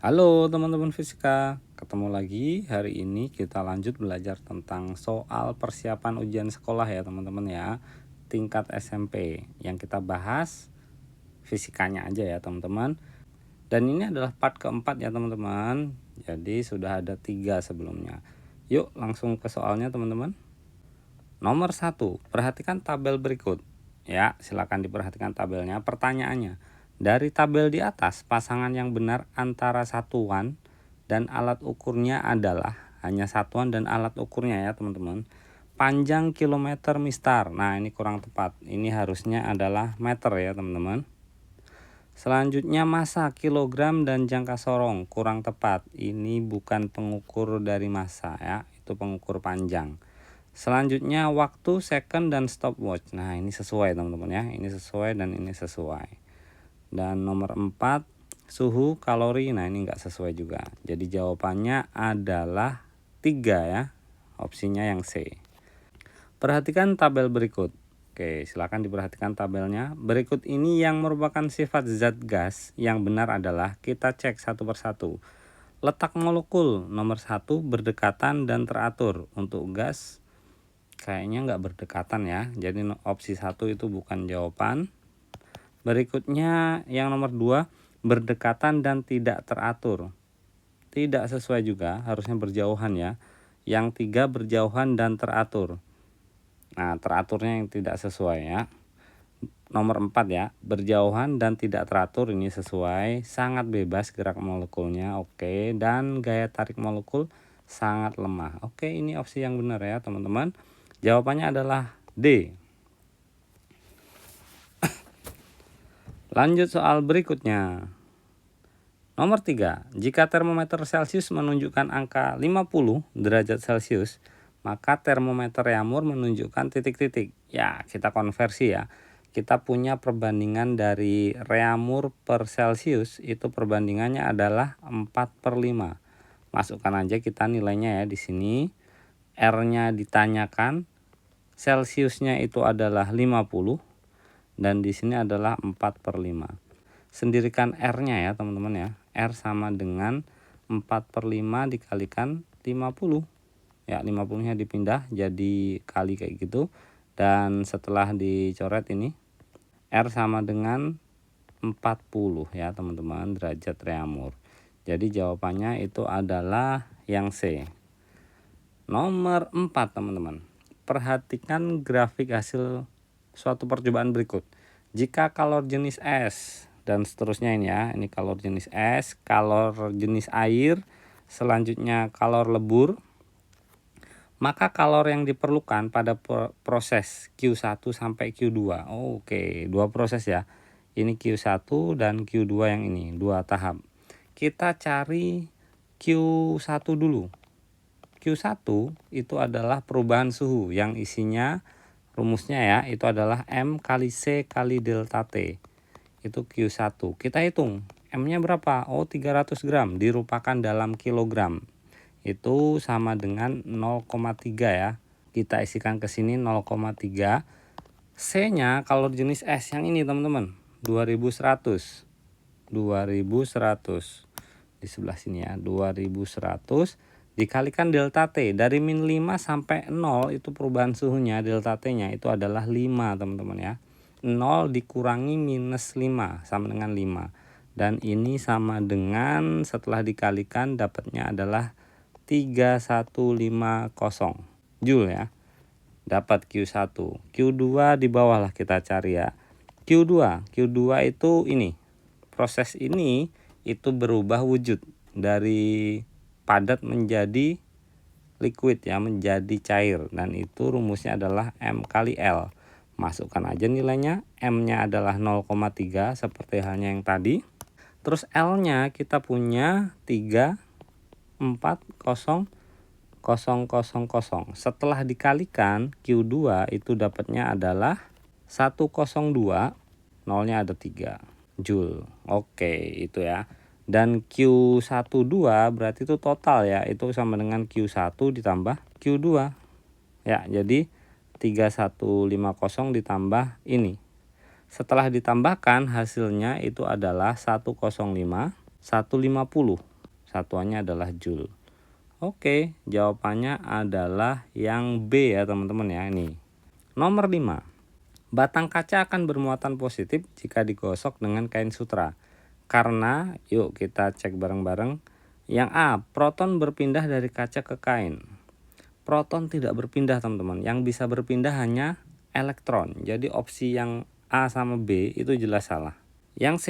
Halo teman-teman fisika, ketemu lagi. Hari ini kita lanjut belajar tentang soal persiapan ujian sekolah ya teman-teman ya, tingkat SMP. Yang kita bahas fisikanya aja ya teman-teman. Dan ini adalah part keempat ya teman-teman. Jadi sudah ada 3 sebelumnya. Yuk langsung ke soalnya teman-teman. Nomor 1, perhatikan tabel berikut. Ya, silakan diperhatikan tabelnya. Pertanyaannya, dari tabel di atas, pasangan yang benar antara satuan dan alat ukurnya adalah hanya satuan dan alat ukurnya ya teman-teman. Panjang kilometer mistar. Nah, ini kurang tepat. Ini harusnya adalah meter ya teman-teman. Selanjutnya massa kilogram dan jangka sorong. Kurang tepat. Ini bukan pengukur dari massa ya, itu pengukur panjang. Selanjutnya waktu, second, dan stopwatch. Nah ini sesuai teman-teman ya. Ini sesuai dan ini sesuai. Dan nomor 4, suhu, kalori. Nah ini enggak sesuai juga. Jadi jawabannya adalah 3 ya. Opsinya yang C. Perhatikan tabel berikut. Oke, silakan diperhatikan tabelnya. Berikut ini yang merupakan sifat zat gas. Yang benar adalah kita cek satu persatu. Letak molekul nomor 1 berdekatan dan teratur. Untuk gas kayaknya nggak berdekatan ya, jadi opsi 1 itu bukan jawaban. Berikutnya yang nomor 2 berdekatan dan tidak teratur, tidak sesuai juga, harusnya berjauhan ya. Yang 3 berjauhan dan teratur. Nah teraturnya yang tidak sesuai ya. Nomor 4 ya, berjauhan dan tidak teratur, ini sesuai. Sangat bebas gerak molekulnya, oke. Dan gaya tarik molekul sangat lemah. Oke, ini opsi yang benar ya teman-teman. Jawabannya adalah D. Lanjut soal berikutnya. Nomor 3. Jika termometer Celcius menunjukkan angka 50 derajat Celcius, maka termometer Reaumur menunjukkan titik-titik. Ya, kita konversi ya. Kita punya perbandingan dari Reaumur per Celcius, itu perbandingannya adalah 4/5. Masukkan aja kita nilainya ya di sini. R-nya ditanyakan, Celsiusnya itu adalah 50 dan di sini adalah 4/5. Sendirikan R-nya ya teman-teman ya. R sama dengan 4/5 dikalikan 50. Ya, 50-nya dipindah jadi kali kayak gitu. Dan setelah dicoret ini R sama dengan 40 ya teman-teman, derajat Reaumur. Jadi jawabannya itu adalah yang C. Nomor 4 teman-teman. Perhatikan grafik hasil suatu percobaan berikut. Jika kalor jenis es dan seterusnya ini ya, ini kalor jenis es, kalor jenis air, selanjutnya kalor lebur, maka kalor yang diperlukan pada proses Q1 sampai Q2. Oke, dua proses ya. Ini Q1 dan Q2 yang ini, dua tahap. Kita cari Q1 dulu. Q1 itu adalah perubahan suhu yang isinya rumusnya ya, itu adalah M kali C kali delta T. Itu Q1. Kita hitung M-nya berapa? 300 gram dirupakan dalam kilogram. Itu sama dengan 0,3 ya. Kita isikan ke sini 0,3. C-nya kalau jenis S yang ini teman-teman, 2100. 2100. Di sebelah sini ya, 2100 dikalikan delta T. Dari min 5 sampai 0 itu perubahan suhunya, delta T-nya itu adalah 5 teman-teman ya. 0 dikurangi minus 5 sama dengan 5. Dan ini sama dengan setelah dikalikan dapatnya adalah 3150 Joule ya. Dapat Q1. Q2 di bawah lah kita cari ya. Q2 itu ini. Proses ini itu berubah wujud dari padat menjadi liquid ya, menjadi cair, dan itu rumusnya adalah M kali L. Masukkan aja nilainya. M-nya adalah 0,3 seperti halnya yang tadi. Terus L-nya kita punya 3 4 0 0 0 0. Setelah dikalikan Q2 itu dapatnya adalah 102, nolnya ada 3 Joule. Oke, itu ya. Dan Q12 berarti itu total ya, itu sama dengan Q1 ditambah Q2. Ya, jadi 3150 ditambah ini. Setelah ditambahkan hasilnya itu adalah 105, 150. Satuannya adalah joule. Oke, jawabannya adalah yang B ya teman-teman ya. Ini nomor 5. Batang kaca akan bermuatan positif jika digosok dengan kain sutra. Karena yuk kita cek bareng-bareng. Yang A, proton berpindah dari kaca ke kain. Proton tidak berpindah teman-teman. Yang bisa berpindah hanya elektron. Jadi opsi yang A sama B itu jelas salah. Yang C,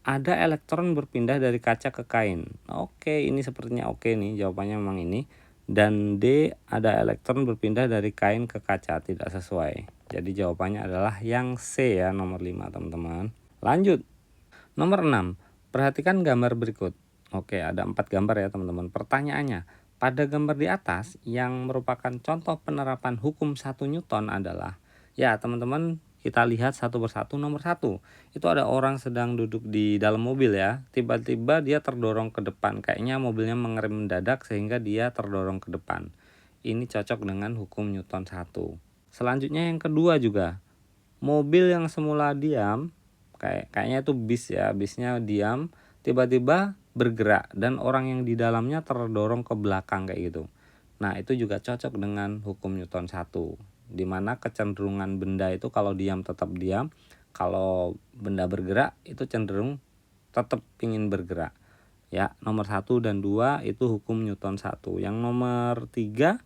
ada elektron berpindah dari kaca ke kain. Oke, ini sepertinya oke nih, jawabannya memang ini. Dan D, ada elektron berpindah dari kain ke kaca, tidak sesuai. Jadi jawabannya adalah yang C ya, nomor 5 teman-teman. Lanjut. Nomor 6, perhatikan gambar berikut. Oke, ada 4 gambar ya teman-teman. Pertanyaannya, pada gambar di atas yang merupakan contoh penerapan hukum 1 Newton adalah, ya teman-teman kita lihat satu persatu. Nomor 1, itu ada orang sedang duduk di dalam mobil ya. Tiba-tiba dia terdorong ke depan. Kayaknya mobilnya mengerem mendadak sehingga dia terdorong ke depan. Ini cocok dengan hukum Newton 1. Selanjutnya yang kedua juga, mobil yang semula diam, kayaknya itu bis ya, bisnya diam, tiba-tiba bergerak dan orang yang di dalamnya terdorong ke belakang kayak gitu. Nah, itu juga cocok dengan hukum Newton 1, di mana kecenderungan benda itu kalau diam tetap diam, kalau benda bergerak itu cenderung tetap ingin bergerak. Ya, nomor 1 dan 2 itu hukum Newton 1. Yang nomor 3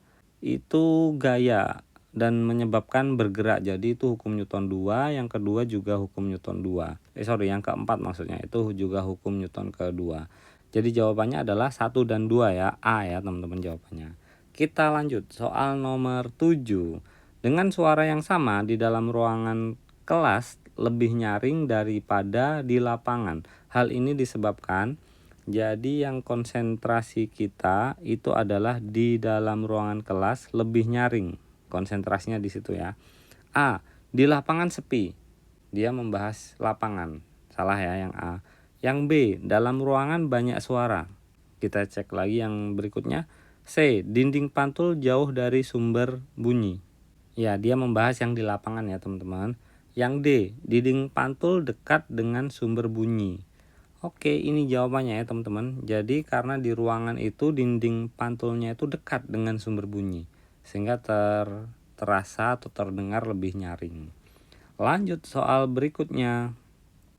itu gaya dan menyebabkan bergerak. Jadi itu hukum Newton 2, yang kedua juga hukum Newton 2. Yang keempat maksudnya itu juga hukum Newton kedua. Jadi jawabannya adalah 1 dan 2 ya, A ya teman-teman jawabannya. Kita lanjut soal nomor 7. Dengan suara yang sama di dalam ruangan kelas lebih nyaring daripada di lapangan. Hal ini disebabkan, jadi yang konsentrasi kita itu adalah di dalam ruangan kelas lebih nyaring. Konsentrasinya di situ ya. A, di lapangan sepi. Dia membahas lapangan. Salah ya yang A. Yang B, dalam ruangan banyak suara. Kita cek lagi yang berikutnya. C, dinding pantul jauh dari sumber bunyi. Ya, dia membahas yang di lapangan ya teman-teman. Yang D, dinding pantul dekat dengan sumber bunyi. Oke, ini jawabannya ya teman-teman. Jadi karena di ruangan itu dinding pantulnya itu dekat dengan sumber bunyi, sehingga terasa atau terdengar lebih nyaring. Lanjut soal berikutnya.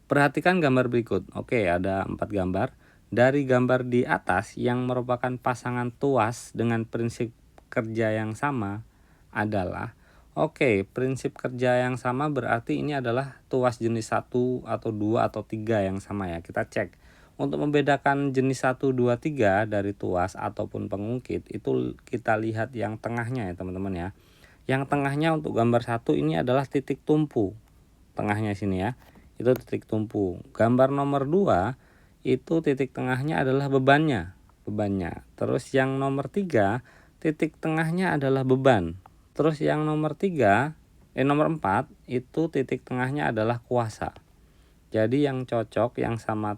Perhatikan gambar berikut. Oke, ada 4 gambar. Dari gambar di atas yang merupakan pasangan tuas dengan prinsip kerja yang sama adalah, oke, prinsip kerja yang sama berarti ini adalah tuas jenis 1 atau 2 atau 3 yang sama ya. Kita cek. Untuk membedakan jenis 1, 2, 3 dari tuas ataupun pengungkit itu kita lihat yang tengahnya ya teman-teman ya. Yang tengahnya untuk gambar 1 ini adalah titik tumpu. Tengahnya sini ya. Itu titik tumpu. Gambar nomor 2 itu titik tengahnya adalah bebannya. Terus yang nomor 3 titik tengahnya adalah beban. Terus yang nomor 4 itu titik tengahnya adalah kuasa. Jadi yang cocok yang sama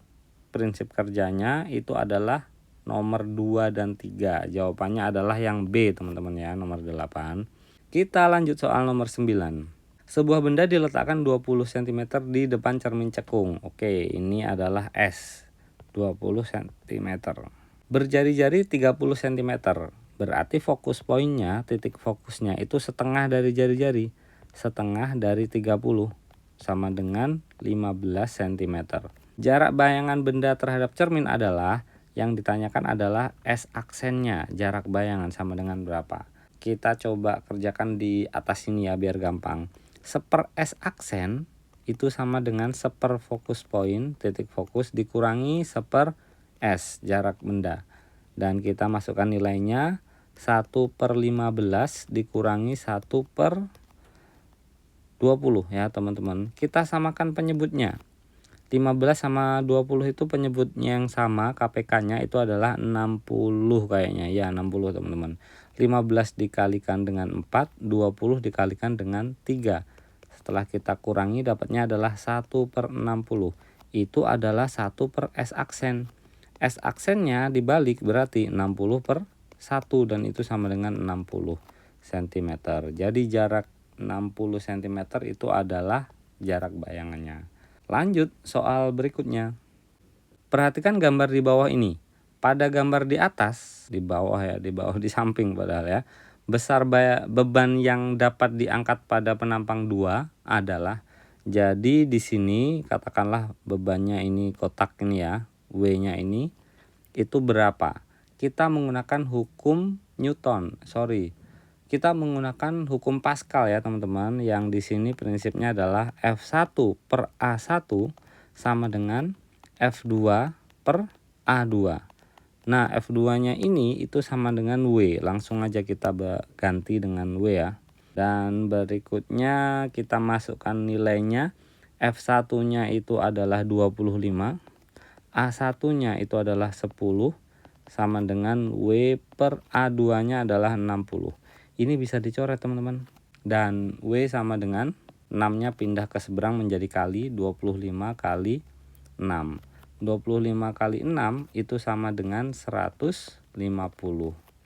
prinsip kerjanya itu adalah nomor 2 dan 3. Jawabannya adalah yang B teman-teman ya, nomor 8. Kita lanjut soal nomor 9. Sebuah benda diletakkan 20 cm di depan cermin cekung. Oke, ini adalah S. 20 cm. Berjari-jari 30 cm. Berarti fokus poinnya, titik fokusnya itu setengah dari jari-jari. Setengah dari 30 sama dengan 15 cm. Jarak bayangan benda terhadap cermin adalah, yang ditanyakan adalah S aksennya. Jarak bayangan sama dengan berapa? Kita coba kerjakan di atas sini ya biar gampang. Seper S aksen itu sama dengan seper fokus point, titik fokus, dikurangi seper S, jarak benda. Dan kita masukkan nilainya 1/15 dikurangi 1/20 ya teman-teman. Kita samakan penyebutnya. 15 sama 20 itu penyebutnya yang sama, KPK-nya itu adalah 60 kayaknya. Ya 60 teman-teman. 15 dikalikan dengan 4, 20 dikalikan dengan 3. Setelah kita kurangi dapatnya adalah 1/60. Itu adalah 1/S aksen. S aksennya dibalik berarti 60/1 dan itu sama dengan 60 cm. Jadi jarak 60 cm itu adalah jarak bayangannya. Lanjut soal berikutnya. Perhatikan gambar di bawah ini. pada gambar di atas, di bawah ya, di bawah di samping padahal ya. Besar beban yang dapat diangkat pada penampang 2 adalah, jadi di sini katakanlah bebannya ini kotak ini ya, W-nya ini itu berapa? Kita menggunakan hukum Newton, kita menggunakan hukum Pascal ya teman-teman. Yang di sini prinsipnya adalah F1 per A1 sama dengan F2 per A2. Nah, F2-nya ini itu sama dengan W. Langsung aja kita ganti dengan W ya. Dan berikutnya kita masukkan nilainya. F1-nya itu adalah 25, A1-nya itu adalah 10, sama dengan W per A2-nya adalah 60. Ini bisa dicoret teman-teman. Dan W sama dengan 6-nya pindah ke seberang menjadi kali, 25 kali 6. 25 kali 6 itu sama dengan 150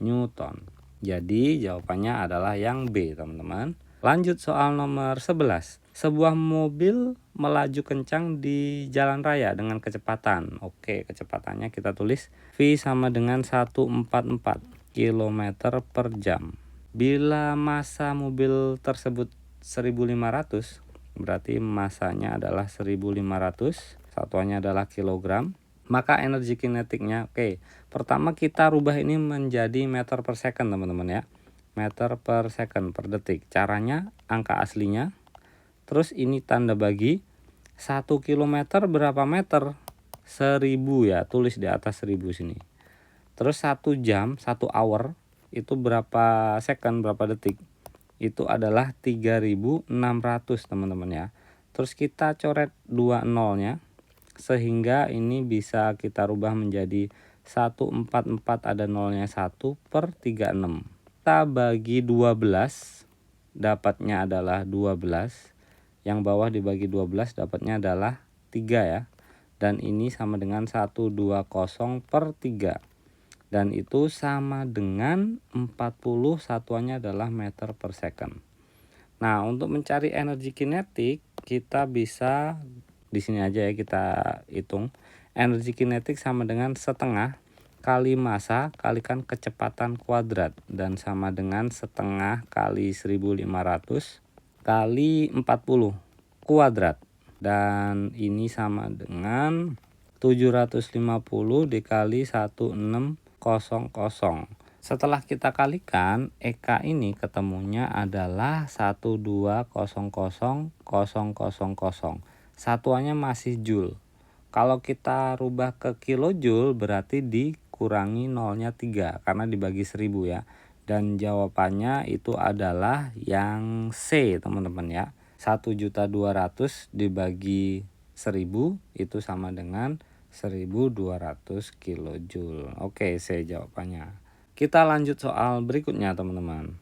Newton. Jadi jawabannya adalah yang B teman-teman. Lanjut soal nomor 11. Sebuah mobil melaju kencang di jalan raya dengan kecepatan. Oke, kecepatannya kita tulis V sama dengan 144 km per jam. Bila massa mobil tersebut 1500, berarti massanya adalah 1500, satuannya adalah kilogram. Maka energi kinetiknya, pertama kita rubah ini menjadi meter per second teman-teman ya. Meter per second per detik. Caranya angka aslinya, terus ini tanda bagi 1 kilometer berapa meter? 1000 ya, tulis di atas 1000 sini. Terus 1 jam, 1 hour itu berapa second, berapa detik? Itu adalah 3600 teman-teman ya. Terus kita coret 2 nolnya, sehingga ini bisa kita rubah menjadi 144, ada nolnya 1 per 36. Kita bagi 12, dapatnya adalah 12. Yang bawah dibagi 12 dapatnya adalah 3 ya. Dan ini sama dengan 120 per 3. Dan itu sama dengan 40, satuannya adalah meter per second. Nah, untuk mencari energi kinetik kita bisa di sini aja ya, kita hitung. Energi kinetik sama dengan setengah kali massa kalikan kecepatan kuadrat, dan sama dengan setengah kali 1500 kali 40 kuadrat, dan ini sama dengan 750 dikali 1600. Setelah kita kalikan, EK ini ketemunya adalah 1200000. Satuannya masih joule. Kalau kita rubah ke kilojoule berarti dikurangi nolnya 3 karena dibagi 1000 ya. Dan jawabannya itu adalah yang C teman-teman ya. 1.200.000 dibagi 1000 itu sama dengan 1200 kilojoule. Oke, C jawabannya. Kita lanjut soal berikutnya teman-teman.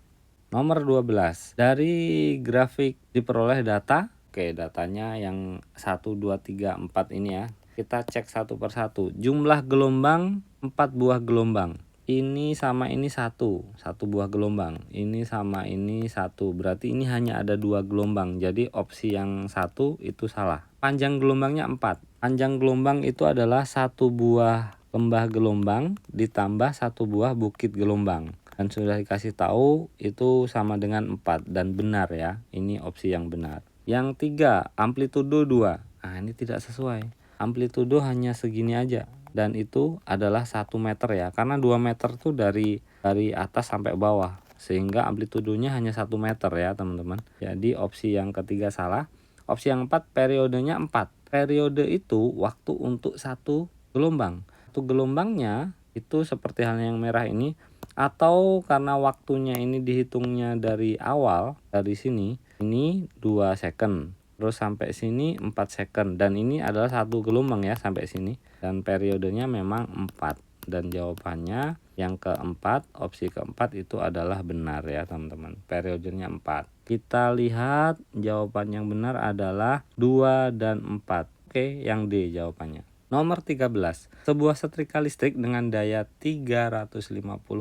Nomor 12. Dari grafik diperoleh data. Datanya yang 1, 2, 3, 4 ini ya. Kita cek satu persatu. Jumlah gelombang 4 buah gelombang. Ini sama ini 1 buah gelombang. Ini sama ini 1. Berarti ini hanya ada 2 gelombang. Jadi opsi yang 1 itu salah. Panjang gelombangnya 4. Panjang gelombang itu adalah 1 buah lembah gelombang ditambah 1 buah bukit gelombang. Dan sudah dikasih tahu itu sama dengan 4 dan benar ya. Ini opsi yang benar. Yang 3, amplitudo 2. Nah, ini tidak sesuai. Amplitudo hanya segini aja, dan itu adalah 1 meter ya, karena 2 meter tuh dari atas sampai bawah, sehingga amplitudonya hanya 1 meter ya teman-teman. Jadi opsi yang ketiga salah. Opsi yang 4, periodenya 4. Periode itu waktu untuk 1 gelombang. Satu gelombangnya itu seperti halnya yang merah ini, atau karena waktunya ini dihitungnya dari awal, dari sini, ini 2 second. Terus sampai sini 4 second, dan ini adalah 1 gelombang ya sampai sini, dan periodenya memang 4. Dan jawabannya yang keempat, opsi keempat itu adalah benar ya teman-teman. Periodenya 4. Kita lihat jawaban yang benar adalah 2 dan 4. Oke, yang D jawabannya. Nomor 13. Sebuah setrika listrik dengan daya 350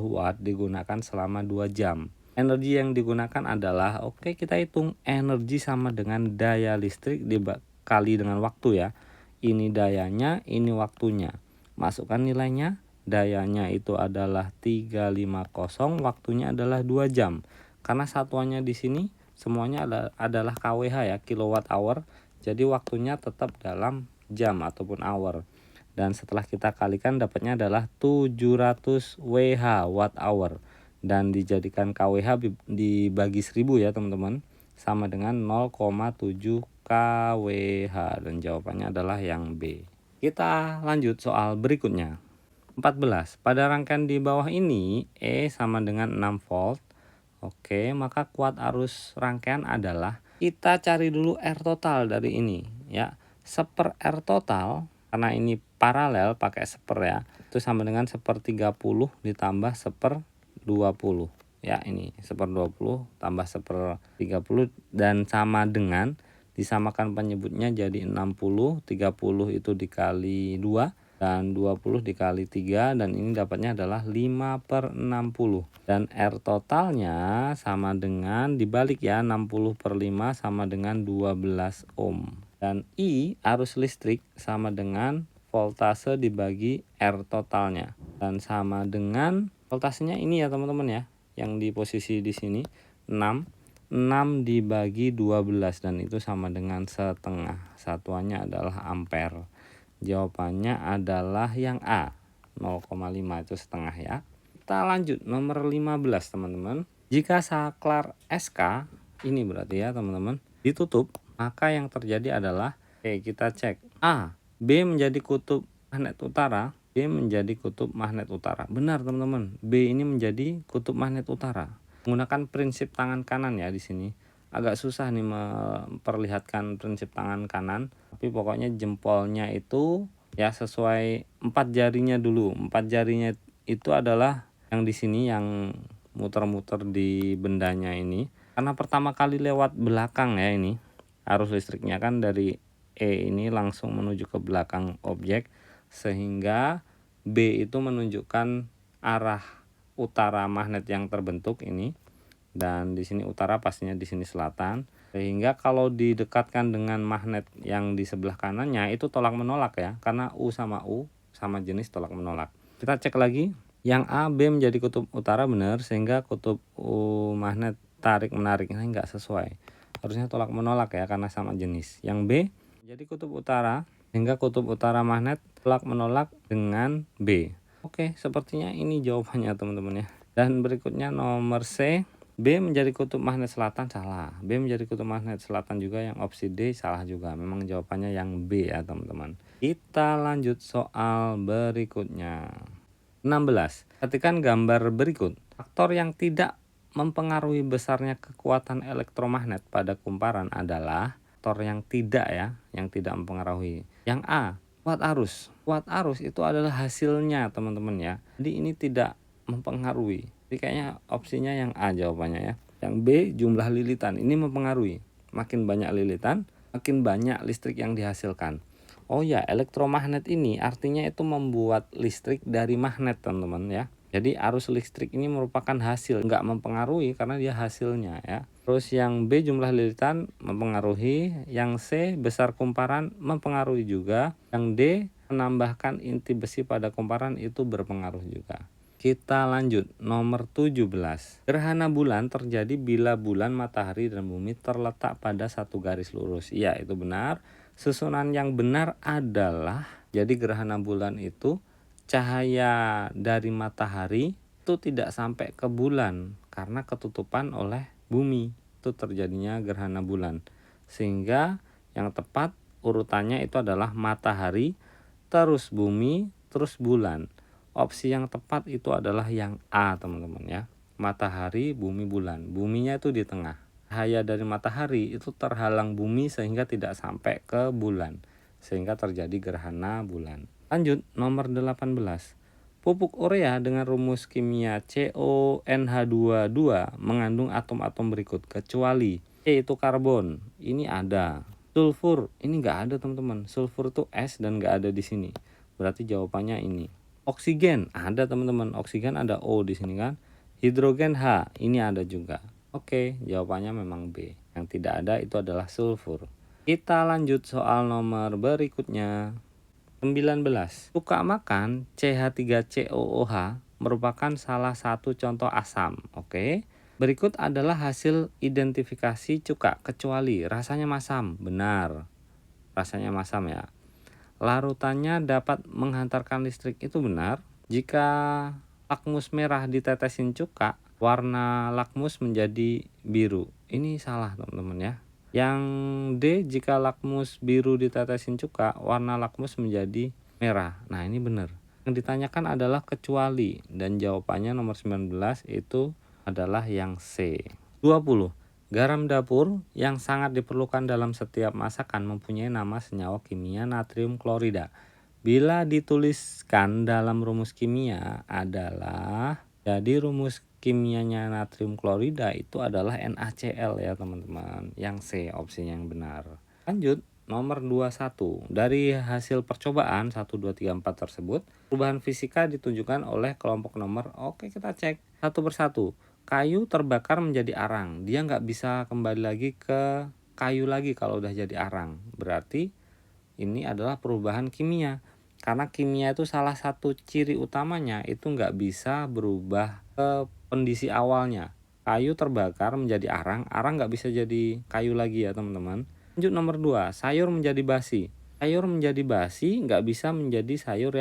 watt digunakan selama 2 jam. Energi yang digunakan adalah, kita hitung energi sama dengan daya listrik dikali dengan waktu ya. Ini dayanya, ini waktunya. Masukkan nilainya, dayanya itu adalah 350, waktunya adalah 2 jam. Karena satuannya di sini semuanya adalah kWh ya, kilowatt hour. Jadi waktunya tetap dalam jam ataupun hour. Dan setelah kita kalikan dapatnya adalah 700 Wh watt hour. Dan dijadikan kWh dibagi 1000 ya teman-teman, sama dengan 0,7 kWh, dan jawabannya adalah yang B. Kita lanjut soal berikutnya. 14. Pada rangkaian di bawah ini E sama dengan 6 volt. Oke, maka kuat arus rangkaian adalah, kita cari dulu R total dari ini ya. Seper R total, karena ini paralel pakai seper ya, itu sama dengan seper 30 ditambah seper 20 ya. Ini seper 20 tambah seper 30 dan sama dengan, disamakan penyebutnya jadi 60, 30 itu dikali 2 dan 20 dikali 3, dan ini dapatnya adalah 5/60. Dan R totalnya sama dengan dibalik ya, 60/5 sama dengan 12 ohm. Dan I arus listrik sama dengan voltase dibagi R totalnya, dan sama dengan voltasenya ini ya teman-teman ya, yang di posisi di sini 6 dibagi 12, dan itu sama dengan setengah. Satuannya adalah ampere. Jawabannya adalah yang A, 0,5 itu setengah ya. Kita lanjut nomor 15 teman-teman. Jika saklar SK ini berarti ya teman-teman ditutup, maka yang terjadi adalah, kita cek. A, B menjadi kutub magnet utara, B menjadi kutub magnet utara. Benar teman-teman, B ini menjadi kutub magnet utara. Menggunakan prinsip tangan kanan ya di sini. Agak susah nih memperlihatkan prinsip tangan kanan, tapi pokoknya jempolnya itu ya sesuai 4 jarinya dulu. 4 jarinya itu adalah yang di sini, yang muter-muter di bendanya ini. Karena pertama kali lewat belakang ya, ini arus listriknya kan dari E ini langsung menuju ke belakang objek, sehingga B itu menunjukkan arah utara magnet yang terbentuk ini. Dan di sini utara, pastinya di sini selatan, sehingga kalau didekatkan dengan magnet yang di sebelah kanannya itu tolak menolak ya, karena U sama U sama jenis, tolak menolak. Kita cek lagi, yang A, B menjadi kutub utara benar, sehingga kutub U magnet tarik menarik ini enggak sesuai, harusnya tolak menolak ya karena sama jenis. Yang B menjadi kutub utara, sehingga kutub utara magnet tolak menolak dengan B. Oke, sepertinya ini jawabannya teman-teman ya. Dan berikutnya nomor C, B menjadi kutub magnet selatan, salah. B menjadi kutub magnet selatan juga, yang opsi D salah juga. Memang jawabannya yang B ya teman-teman. Kita lanjut soal berikutnya. 16. Perhatikan gambar berikut. Faktor yang tidak mempengaruhi besarnya kekuatan elektromagnet pada kumparan adalah faktor yang tidak ya, yang tidak mempengaruhi. Yang A, kuat arus. Kuat arus itu adalah hasilnya teman-teman ya. Jadi ini tidak mempengaruhi. Jadi kayaknya opsinya yang A jawabannya ya. Yang B, jumlah lilitan. Ini mempengaruhi. Makin banyak lilitan, makin banyak listrik yang dihasilkan. Oh ya, elektromagnet ini artinya itu membuat listrik dari magnet teman-teman ya. Jadi arus listrik ini merupakan hasil, nggak mempengaruhi karena dia hasilnya ya. Terus yang B, jumlah lilitan, mempengaruhi. Yang C, besar kumparan, mempengaruhi juga. Yang D, menambahkan inti besi pada kumparan, itu berpengaruh juga. Kita lanjut nomor 17. Gerhana bulan terjadi bila bulan, matahari, dan bumi terletak pada satu garis lurus. Iya, itu benar. Susunan yang benar adalah, jadi gerhana bulan itu cahaya dari matahari itu tidak sampai ke bulan karena ketutupan oleh bumi. Itu terjadinya gerhana bulan. Sehingga yang tepat urutannya itu adalah matahari, terus bumi, terus bulan. Opsi yang tepat itu adalah yang A teman-teman ya. Matahari, bumi, bulan. Buminya itu di tengah. Cahaya dari matahari itu terhalang bumi sehingga tidak sampai ke bulan, sehingga terjadi gerhana bulan. Lanjut nomor 18. Pupuk urea dengan rumus kimia CONH22 mengandung atom-atom berikut kecuali C itu karbon. Ini ada. Sulfur ini enggak ada teman-teman. Sulfur itu S dan enggak ada di sini. Berarti jawabannya ini. Oksigen ada teman-teman. Oksigen ada O di sini kan. Hidrogen H ini ada juga. Oke, jawabannya memang B. Yang tidak ada itu adalah sulfur. Kita lanjut soal nomor berikutnya. 19. Cuka makan CH3COOH merupakan salah satu contoh asam. Oke. Berikut adalah hasil identifikasi cuka kecuali rasanya masam. Benar. Rasanya masam ya. Larutannya dapat menghantarkan listrik, itu benar. Jika lakmus merah ditetesin cuka, warna lakmus menjadi biru. Ini salah teman-teman ya. Yang D, jika lakmus biru ditetesin cuka, warna lakmus menjadi merah. Nah, ini benar. Yang ditanyakan adalah kecuali, dan jawabannya nomor 19 itu adalah yang C. 20. Garam dapur yang sangat diperlukan dalam setiap masakan mempunyai nama senyawa kimia natrium klorida. Bila dituliskan dalam rumus kimia adalah, jadi rumus kimianya natrium klorida itu adalah NaCl ya teman-teman. Yang C opsinya yang benar. Lanjut, nomor 21. Dari hasil percobaan 1, 2, 3, 4 tersebut, perubahan fisika ditunjukkan oleh kelompok nomor. Oke, kita cek satu persatu. Kayu terbakar menjadi arang. Dia nggak bisa kembali lagi ke kayu lagi kalau udah jadi arang. Berarti ini adalah perubahan kimia. Karena kimia itu salah satu ciri utamanya itu nggak bisa berubah ke kondisi awalnya. Kayu terbakar menjadi arang, arang nggak bisa jadi kayu lagi ya teman-teman. Lanjut nomor 2, sayur menjadi basi. Sayur menjadi basi nggak bisa menjadi sayur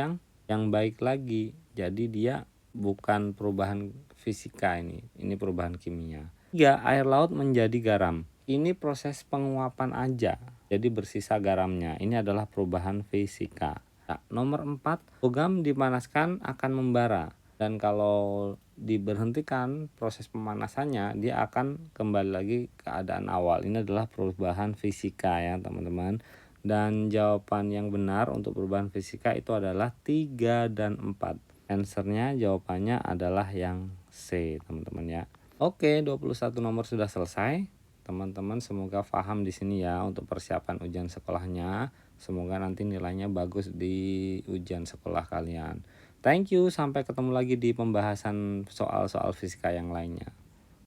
yang baik lagi. Jadi dia bukan perubahan fisika ini perubahan kimia. 3, air laut menjadi garam. Ini proses penguapan aja, jadi bersisa garamnya. Ini adalah perubahan fisika. Nah, nomor 4, logam dipanaskan akan membara. Dan kalau diberhentikan proses pemanasannya, dia akan kembali lagi keadaan awal. Ini adalah perubahan fisika ya teman-teman. Dan jawaban yang benar untuk perubahan fisika itu adalah 3 dan 4. Answernya jawabannya adalah yang C teman-teman ya. Oke, 21 nomor sudah selesai. Teman-teman semoga paham di sini ya untuk persiapan ujian sekolahnya. Semoga nanti nilainya bagus di ujian sekolah kalian. Thank you, sampai ketemu lagi di pembahasan soal-soal fisika yang lainnya.